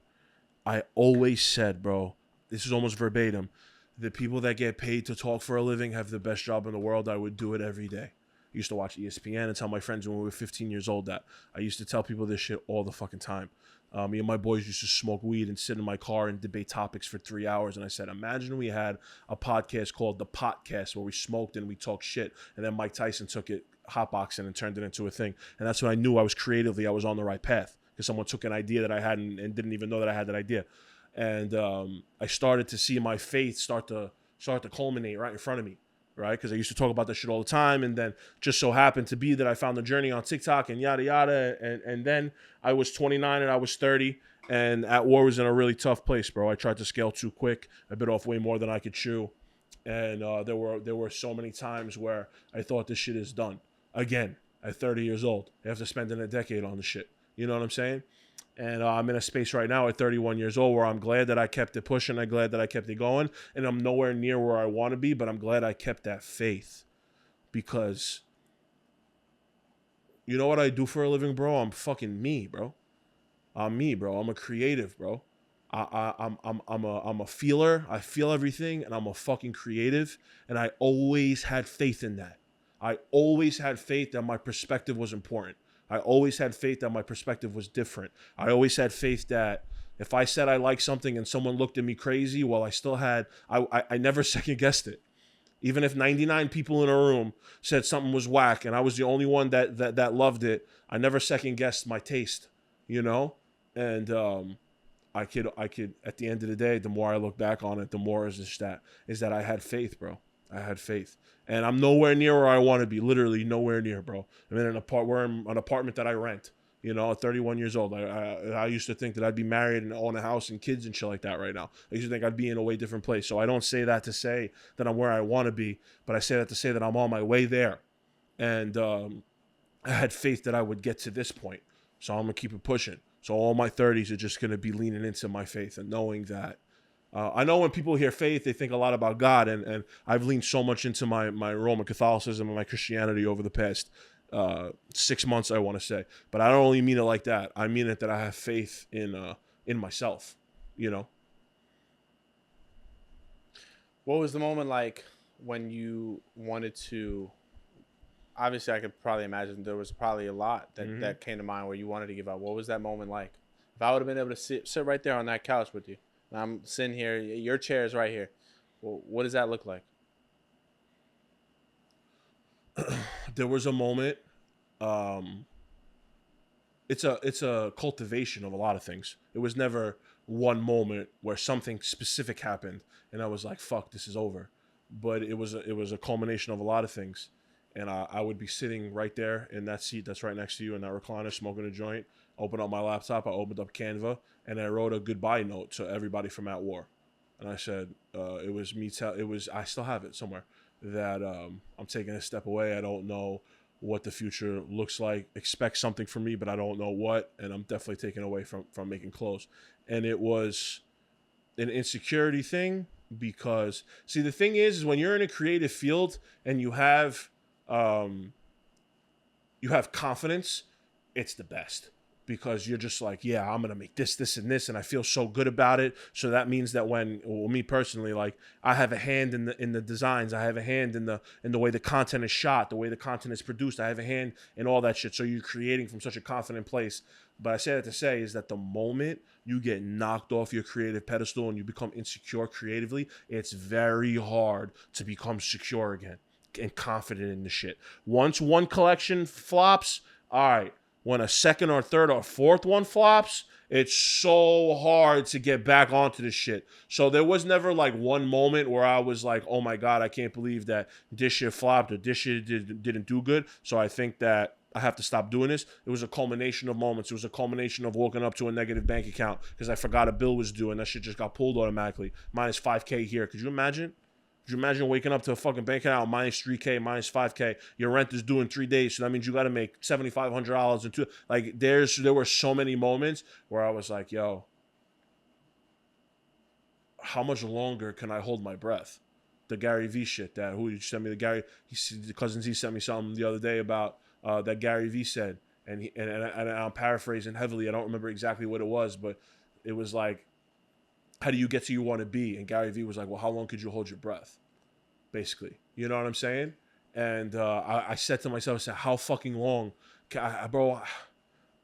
I always said, bro, this is almost verbatim. The people that get paid to talk for a living have the best job in the world. I would do it every day. I used to watch ESPN and tell my friends when we were 15 years old that. I used to tell people this shit all the fucking time. Me and my boys used to smoke weed and sit in my car and debate topics for 3 hours. And I said, imagine we had a podcast called The Potcast where we smoked and we talked shit. And then Mike Tyson took it hotboxing and turned it into a thing. And that's when I knew I was on the right path, because someone took an idea that I had and didn't even know that I had that idea. And I started to see my faith start to culminate right in front of me, right? Because I used to talk about that shit all the time, and then just so happened to be that I found the journey on TikTok and yada yada, and then I was 29 and I was 30, and At War was in a really tough place, bro. I tried to scale too quick. I bit off way more than I could chew, and there were so many times where I thought this shit is done. Again, at 30 years old, after spending a decade on the shit. You know what I'm saying? And I'm in a space right now at 31 years old where I'm glad that I kept it pushing. I'm glad that I kept it going. And I'm nowhere near where I want to be, but I'm glad I kept that faith. Because you know what I do for a living, bro? I'm fucking me, bro. I'm me, bro. I'm a creative, bro. I'm a feeler. I feel everything, and I'm a fucking creative. And I always had faith in that. I always had faith that my perspective was important. I always had faith that my perspective was different. I always had faith that if I said I like something and someone looked at me crazy, well, I never second guessed it. Even if 99 people in a room said something was whack and I was the only one that loved it, I never second guessed my taste, you know? And I could at the end of the day, the more I look back on it, the more is that I had faith, bro. I had faith. And I'm nowhere near where I want to be. Literally nowhere near, bro. I'm in an apartment that I rent. You know, at 31 years old. I used to think that I'd be married and own a house and kids and shit like that right now. I used to think I'd be in a way different place. So I don't say that to say that I'm where I want to be, but I say that to say that I'm on my way there. And I had faith that I would get to this point. So I'm going to keep it pushing. So all my 30s are just going to be leaning into my faith and knowing that I know when people hear faith, they think a lot about God, and I've leaned so much into my Roman Catholicism and my Christianity over the past 6 months, I want to say. But I don't only mean it like that. I mean it that I have faith in myself, you know? What was the moment like when you wanted to? Obviously, I could probably imagine there was probably a lot that came to mind where you wanted to give up. What was that moment like? If I would have been able to sit right there on that couch with you, and I'm sitting here, your chair is right here. Well, what does that look like? There was a moment. It's a cultivation of a lot of things. It was never one moment where something specific happened and I was like, "Fuck, this is over." But it was a culmination of a lot of things. And I would be sitting right there in that seat that's right next to you in that recliner, smoking a joint. Open up my laptop. I opened up Canva, and I wrote a goodbye note to everybody from At War. And I said, it was me. I still have it somewhere. That I'm taking a step away. I don't know what the future looks like. Expect something from me, but I don't know what. And I'm definitely taking away from making clothes. And it was an insecurity thing because, see, the thing is when you're in a creative field and you have confidence, it's the best. Because you're just like, yeah, I'm going to make this, and this, and I feel so good about it. So that means that me personally, like, I have a hand in the designs. I have a hand in the way the content is shot, the way the content is produced. I have a hand in all that shit. So you're creating from such a confident place. But I say that to say is that the moment you get knocked off your creative pedestal and you become insecure creatively, it's very hard to become secure again and confident in the shit. Once one collection flops, all right. When a second or third or fourth one flops, it's so hard to get back onto this shit. So there was never like one moment where I was like, oh my God, I can't believe that this shit flopped or this shit didn't do good. So I think that I have to stop doing this. It was a culmination of moments. It was a culmination of walking up to a negative bank account because I forgot a bill was due and that shit just got pulled automatically. Minus 5K here. Could you imagine? Could you imagine waking up to a fucking bank account minus 3K, minus 5K? Your rent is due in 3 days, so that means you got to make $7,500 in two. Like, there were so many moments where I was like, yo, how much longer can I hold my breath? The Gary V shit, who you sent me, the Cousins, he sent me something the other day about that Gary V said, and I'm paraphrasing heavily. I don't remember exactly what it was, but it was like, how do you get to you want to be? And Gary Vee was like, well, how long could you hold your breath? Basically. You know what I'm saying? And I said to myself, I said, how fucking long? Bro,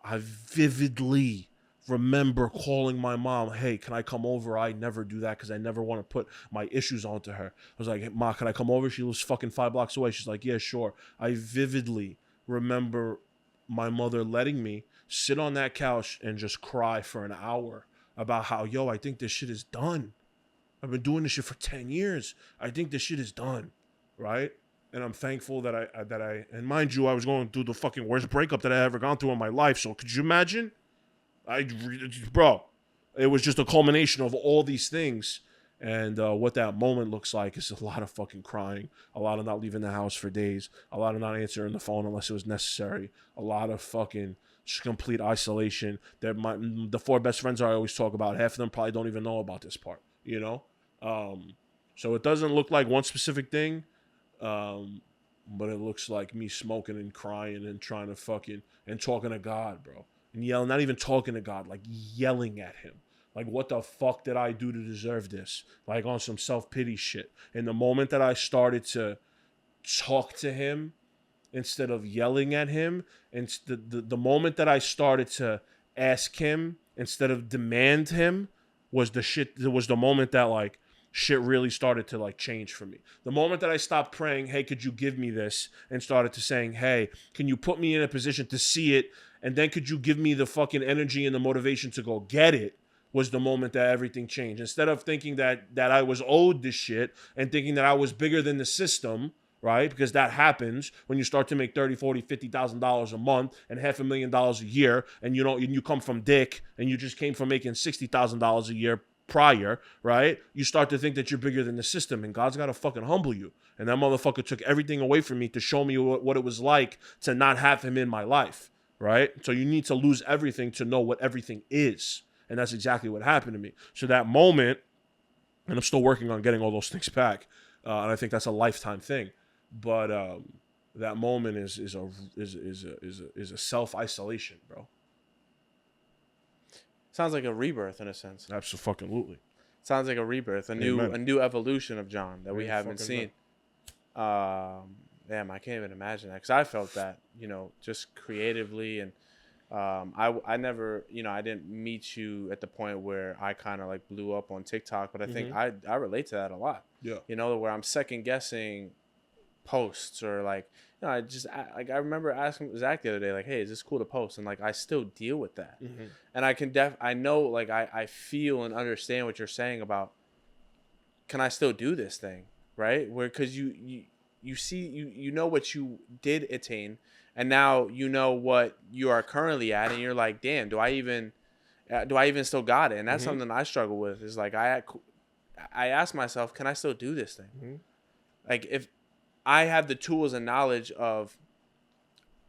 I vividly remember calling my mom, hey, can I come over? I never do that because I never want to put my issues onto her. I was like, hey, Ma, can I come over? She lives fucking 5 blocks away. She's like, yeah, sure. I vividly remember my mother letting me sit on that couch and just cry for an hour about how, yo, I think this shit is done. I've been doing this shit for 10 years. I think this shit is done, right? And I'm thankful that and mind you, I was going through the fucking worst breakup that I ever gone through in my life. So could you imagine? Bro, it was just a culmination of all these things. And what that moment looks like is a lot of fucking crying, a lot of not leaving the house for days, a lot of not answering the phone unless it was necessary, a lot of fucking just complete isolation. The 4 best friends I always talk about, half of them probably don't even know about this part, you know? So it doesn't look like one specific thing, but it looks like me smoking and crying and trying to fucking, and talking to God, bro. And yelling, not even talking to God, like yelling at him. Like, what the fuck did I do to deserve this? Like, on some self-pity shit. And the moment that I started to talk to him instead of yelling at him, and the moment that I started to ask him instead of demand him was the moment that, like, shit really started to, like, change for me. The moment that I stopped praying, hey, could you give me this? And started to saying, hey, can you put me in a position to see it? And then could you give me the fucking energy and the motivation to go get it? Was the moment that everything changed. Instead of thinking that I was owed this shit and thinking that I was bigger than the system, right? Because that happens when you start to make $30,000, $40,000, $50,000 a month and $500,000 a year, and you come from dick and you just came from making $60,000 a year prior, right? You start to think that you're bigger than the system, and God's got to fucking humble you. And that motherfucker took everything away from me to show me what it was like to not have him in my life, right? So you need to lose everything to know what everything is. And that's exactly what happened to me. So that moment, and I'm still working on getting all those things back, and I think that's a lifetime thing. But that moment is a self-isolation, bro. Sounds like a rebirth in a sense. Absolutely. Sounds like a rebirth, a new evolution of John that we haven't seen. Damn, I can't even imagine that, because I felt that, just creatively, and I never, I didn't meet you at the point where I kind of like blew up on TikTok, but I think I relate to that a lot. Yeah. Where I'm second guessing posts, or like, I remember asking Zach the other day, like, hey, is this cool to post? And like, I still deal with that. And I know, like, I feel and understand what you're saying about, can I still do this thing? Right. Cause you see, you know what you did attain, and now you know what you are currently at, and you're like, damn, do I even still got it? And that's something I struggle with, is like, I ask myself, can I still do this thing? Like, if I have the tools and knowledge of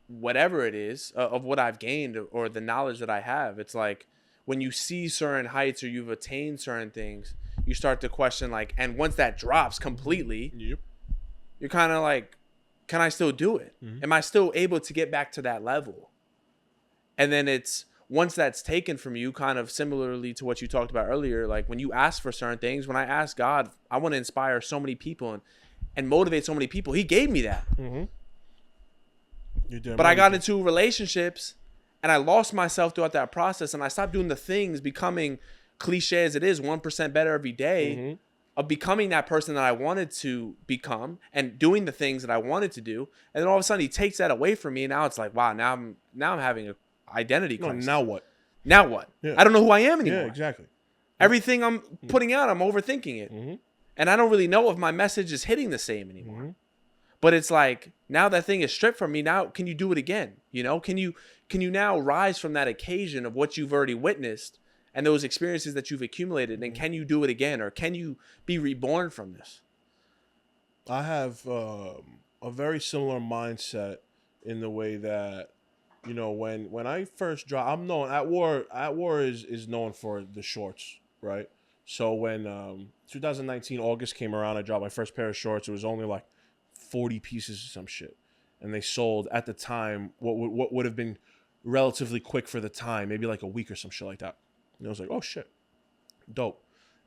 whatever it is, of what I've gained, or the knowledge that I have, it's like, when you see certain heights or you've attained certain things, you start to question, like, and once that drops completely, you're kind of like, can I still do it? Am I still able to get back to that level? And then it's, once that's taken from you, kind of similarly to what you talked about earlier, like when you ask for certain things, when I ask God, I want to inspire so many people and motivate so many people. He gave me that. But I got into relationships and I lost myself throughout that process, and I stopped doing the things, becoming, cliche as it is, 1% better every day, of becoming that person that I wanted to become and doing the things that I wanted to do. And then all of a sudden he takes that away from me. And now it's like, wow, now I'm having an identity crisis. Now what? Now what? Yeah. I don't know who I am anymore. Yeah, exactly. Everything I'm putting out, I'm overthinking it. And I don't really know if my message is hitting the same anymore. But it's like, now that thing is stripped from me. Now, can you do it again? Can you now rise from that occasion of what you've already witnessed and those experiences that you've accumulated, and can you do it again, or can you be reborn from this? I have a very similar mindset, in the way that, when I first dropped, I'm known at war is known for the shorts, right? So when 2019 August came around, I dropped my first pair of shorts. It was only like 40 pieces or some shit, and they sold at the time what would have been relatively quick for the time, maybe like a week or some shit like that. And I was like, oh shit, dope.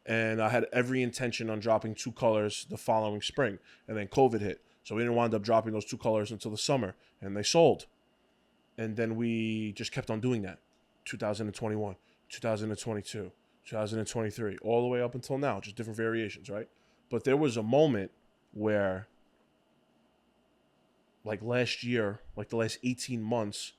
And I had every intention on dropping 2 colors the following spring, and then COVID hit, so we didn't wind up dropping those 2 colors until the summer, and they sold. And then we just kept on doing that, 2021, 2022, 2023, all the way up until now, just different variations, right? But there was a moment where, like last year, like the last 18 months,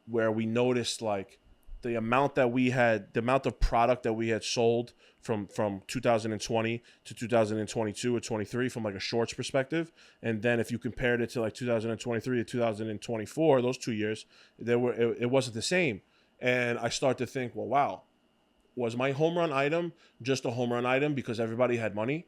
where we noticed, like, the amount of product that we had sold from 2020 to 2022 or 23 from like a shorts perspective, and then if you compared it to like 2023 to 2024, those 2 years, it wasn't the same. And I start to think, well, wow, was my home run item just a home run item because everybody had money,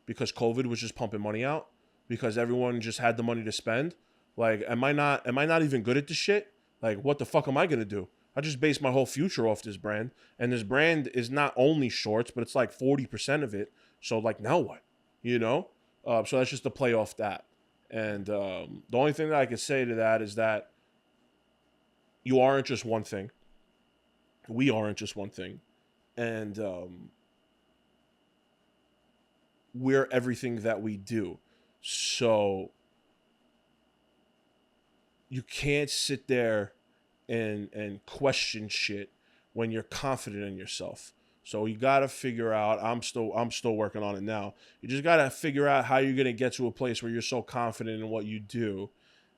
because COVID was just pumping money out, because everyone just had the money to spend? Like, am I not even good at this shit? Like, what the fuck am I gonna do? I just base my whole future off this brand, and this brand is not only shorts, but it's like 40% of it. So like, now what? You know? So that's just to play off that. And the only thing that I could say to that is that you aren't just one thing. We aren't just one thing, and we're everything that we do. So you can't sit there and question shit when you're confident in yourself. So you got to figure out, I'm still working on it now. You just got to figure out how you're going to get to a place where you're so confident in what you do,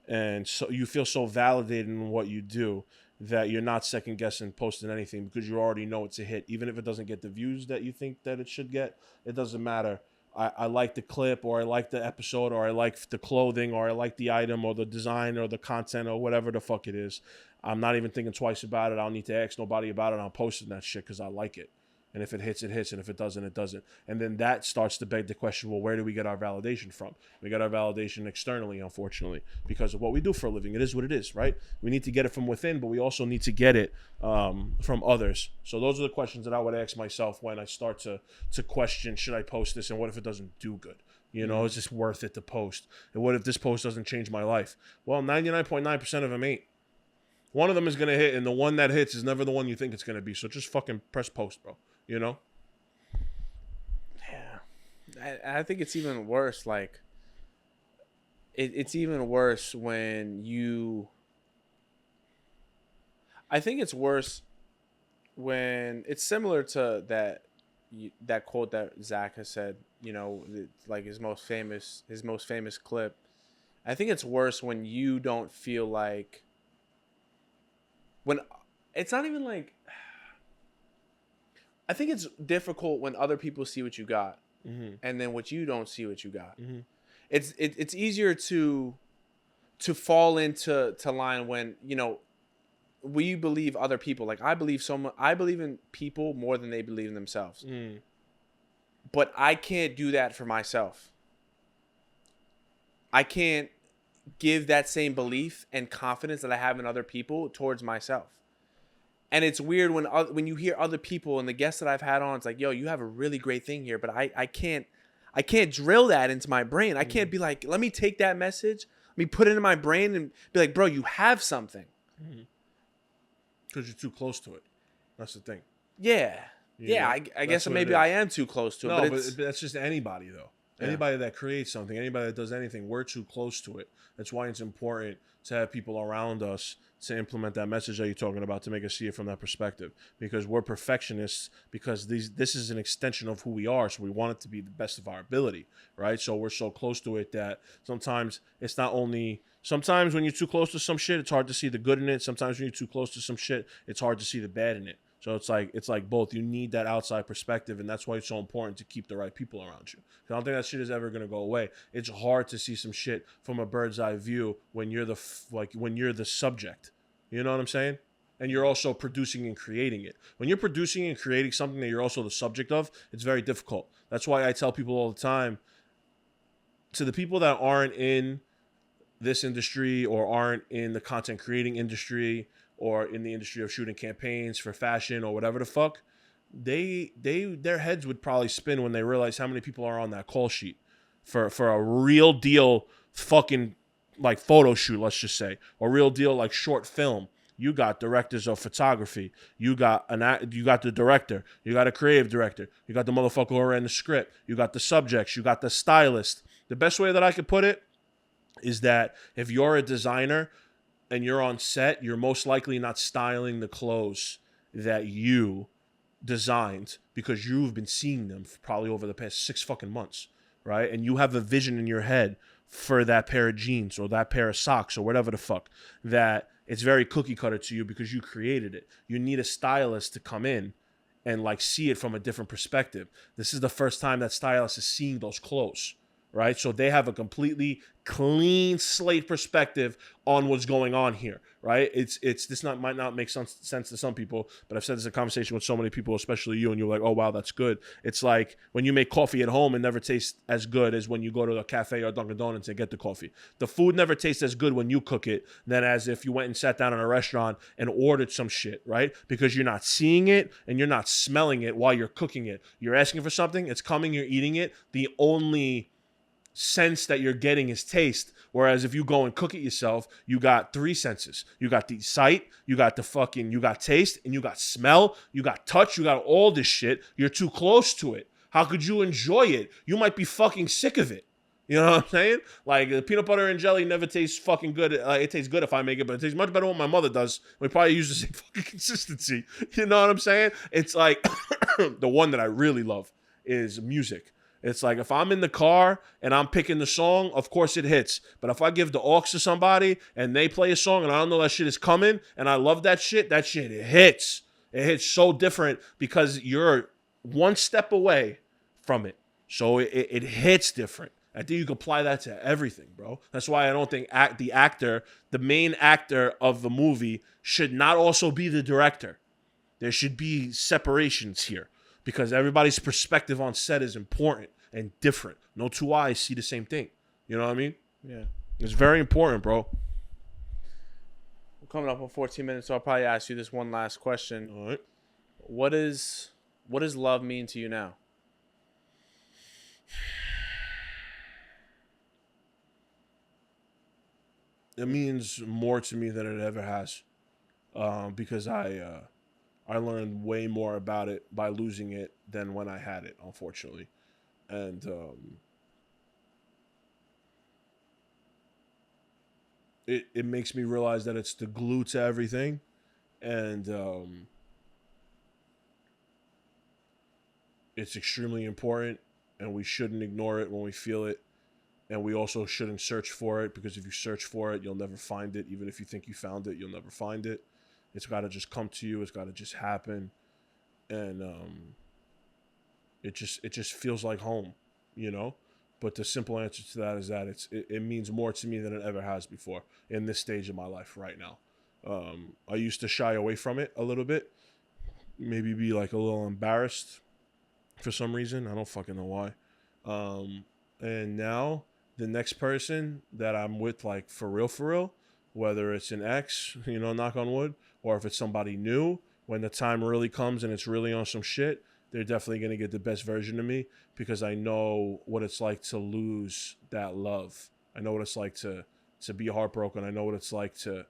and so you feel so validated in what you do that you're not second guessing posting anything, because you already know it's a hit. Even if it doesn't get the views that you think that it should get, it doesn't matter. I like the clip, or I like the episode, or I like the clothing, or I like the item, or the design, or the content, or whatever the fuck it is. I'm not even thinking twice about it. I don't need to ask nobody about it. I'm posting that shit because I like it. And if it hits, it hits. And if it doesn't, it doesn't. And then that starts to beg the question, well, where do we get our validation from? We get our validation externally, unfortunately, because of what we do for a living. It is what it is, right? We need to get it from within, but we also need to get it from others. So those are the questions that I would ask myself when I start to question, should I post this? And what if it doesn't do good? You know, is this worth it to post? And what if this post doesn't change my life? Well, 99.9% of them ain't. One of them is going to hit, and the one that hits is never the one you think it's going to be. So just fucking press post, bro. You know? Yeah. I think it's even worse. Like, it's even worse when you... I think it's worse when... It's similar to that quote that Zach has said, you know, like his most famous clip. I think it's worse when you don't feel like... When it's not even like... I think it's difficult when other people see what you got, and then what you don't see what you got. Mm-hmm. It's easier to fall into line when, you know, we believe other people. Like, I believe in people more than they believe in themselves. But I can't do that for myself. I can't give that same belief and confidence that I have in other people towards myself. And it's weird when you hear other people, and the guests that I've had on, it's like, yo, you have a really great thing here, but I can't drill that into my brain. I can't be like, let me take that message, let me put it in my brain and be like, bro, you have something. Because you're too close to it. That's the thing. Yeah. I guess maybe I am too close to it. No, but that's just anybody, though. Yeah. Anybody that creates something, anybody that does anything, we're too close to it. That's why it's important to have people around us to implement that message that you're talking about, to make us see it from that perspective. Because we're perfectionists, because this is an extension of who we are, so we want it to be the best of our ability, right? So we're so close to it that sometimes it's not only... Sometimes when you're too close to some shit, it's hard to see the good in it. Sometimes when you're too close to some shit, it's hard to see the bad in it. So it's like both. You need that outside perspective, and that's why it's so important to keep the right people around you. I don't think that shit is ever gonna go away. It's hard to see some shit from a bird's eye view when you're the subject. You know what I'm saying? And you're also producing and creating it. When you're producing and creating something that you're also the subject of, it's very difficult. That's why I tell people all the time, to the people that aren't in this industry or aren't in the content creating industry or in the industry of shooting campaigns for fashion or whatever the fuck, their heads would probably spin when they realize how many people are on that call sheet for a real deal fucking like photo shoot, let's just say, or real deal like short film. You got directors of photography. You got the director. You got a creative director. You got the motherfucker who ran the script. You got the subjects. You got the stylist. The best way that I could put it is that if you're a designer and you're on set, you're most likely not styling the clothes that you designed because you've been seeing them probably over the past 6 fucking months, right? And you have a vision in your head for that pair of jeans or that pair of socks or whatever the fuck, that it's very cookie cutter to you because you created it. You need a stylist to come in and like see it from a different perspective. This is the first time that stylist is seeing those clothes, right? So they have a completely clean slate perspective on what's going on here, right? It's this not might not make sense to some people, but I've said this in conversation with so many people, especially you, and you're like, oh wow, that's good. It's like when you make coffee at home, it never tastes as good as when you go to a cafe or Dunkin' Donuts and get the coffee. The food never tastes as good when you cook it than as if you went and sat down in a restaurant and ordered some shit, right? Because you're not seeing it and you're not smelling it while you're cooking it. You're asking for something, it's coming, you're eating it. The only sense that you're getting is taste. Whereas if you go and cook it yourself, you got 3 senses. You got the sight, you got taste, and you got smell, you got touch, you got all this shit. You're too close to it. How could you enjoy it? You might be fucking sick of it. You know what I'm saying? Like, the peanut butter and jelly never tastes fucking good. It tastes good if I make it, but it tastes much better when my mother does. We probably use the same fucking consistency. You know what I'm saying? It's like, the one that I really love is music. It's like if I'm in the car and I'm picking the song, of course it hits. But if I give the aux to somebody and they play a song and I don't know that shit is coming and I love that shit it hits. It hits so different because you're one step away from it. So it hits different. I think you can apply that to everything, bro. That's why I don't think the main actor of the movie should not also be the director. There should be separations here. Because everybody's perspective on set is important and different. No two eyes see the same thing. You know what I mean? Yeah. It's very important, bro. We're coming up on 14 minutes, so I'll probably ask you this one last question. All right. What does love mean to you now? It means more to me than it ever has. Because I learned way more about it by losing it than when I had it, unfortunately. And it makes me realize that it's the glue to everything. And it's extremely important, and we shouldn't ignore it when we feel it. And we also shouldn't search for it, because if you search for it, you'll never find it. Even if you think you found it, you'll never find it. It's got to just come to you. It's got to just happen. And it just feels like home, you know? But the simple answer to that is that it means more to me than it ever has before in this stage of my life right now. I used to shy away from it a little bit. Maybe be like a little embarrassed for some reason. I don't fucking know why. And now the next person that I'm with, like for real, whether it's an ex, you know, knock on wood, or if it's somebody new, when the time really comes and it's really on some shit, they're definitely going to get the best version of me, because I know what it's like to lose that love. I know what it's like to be heartbroken. I know what it's like to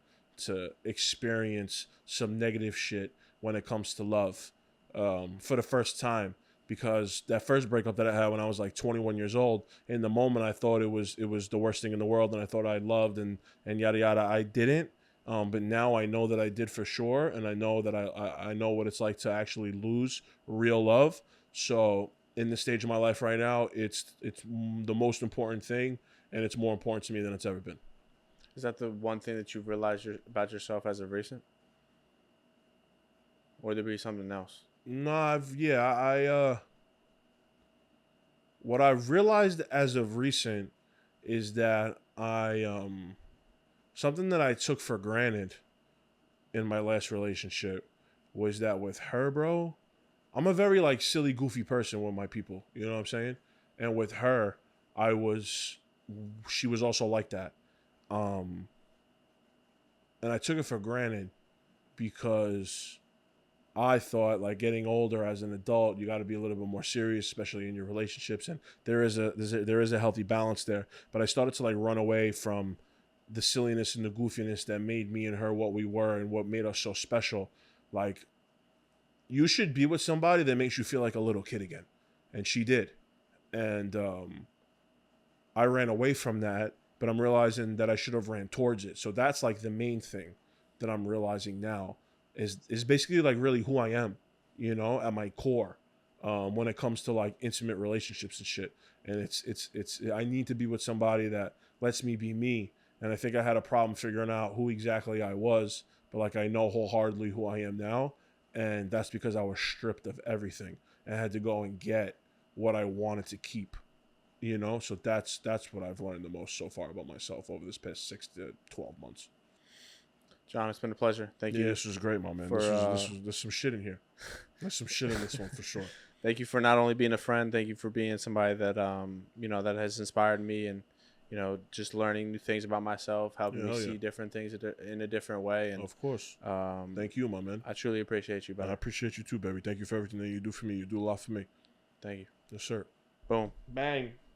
experience some negative shit when it comes to love for the first time. Because that first breakup that I had when I was like 21 years old, in the moment I thought it was the worst thing in the world, and I thought I loved and yada yada. I didn't, but now I know that I did for sure, and I know that I know what it's like to actually lose real love. So in this stage of my life right now, it's the most important thing, and it's more important to me than it's ever been. Is that the one thing that you've realized about yourself as of recent? Or there be something else? No, what I've realized as of recent is that something that I took for granted in my last relationship was that with her, bro, I'm a very like silly, goofy person with my people. You know what I'm saying? And with her, she was also like that. And I took it for granted because I thought, like, getting older as an adult, you got to be a little bit more serious, especially in your relationships. And there is a healthy balance there. But I started to like run away from the silliness and the goofiness that made me and her what we were and what made us so special. Like, you should be with somebody that makes you feel like a little kid again, and she did. And I ran away from that, but I'm realizing that I should have ran towards it. So that's like the main thing that I'm realizing now. Is basically like really who I am, you know, at my core. when it comes to like intimate relationships and shit. And it's I need to be with somebody that lets me be me. And I think I had a problem figuring out who exactly I was, but like I know wholeheartedly who I am now, and that's because I was stripped of everything and I had to go and get what I wanted to keep. So that's what I've learned the most so far about myself over this past 6 to 12 months. John, it's been a pleasure. Thank you. This was great, my man. For, there's some shit in here. There's some shit in this one for sure. Thank you for not only being a friend, thank you for being somebody that that has inspired me, and just learning new things about myself, helping me see different things in a different way. And of course, thank you, my man. I truly appreciate you, brother. I appreciate you too, baby. Thank you for everything that you do for me. You do a lot for me. Thank you. Yes, sir. Boom. Bang.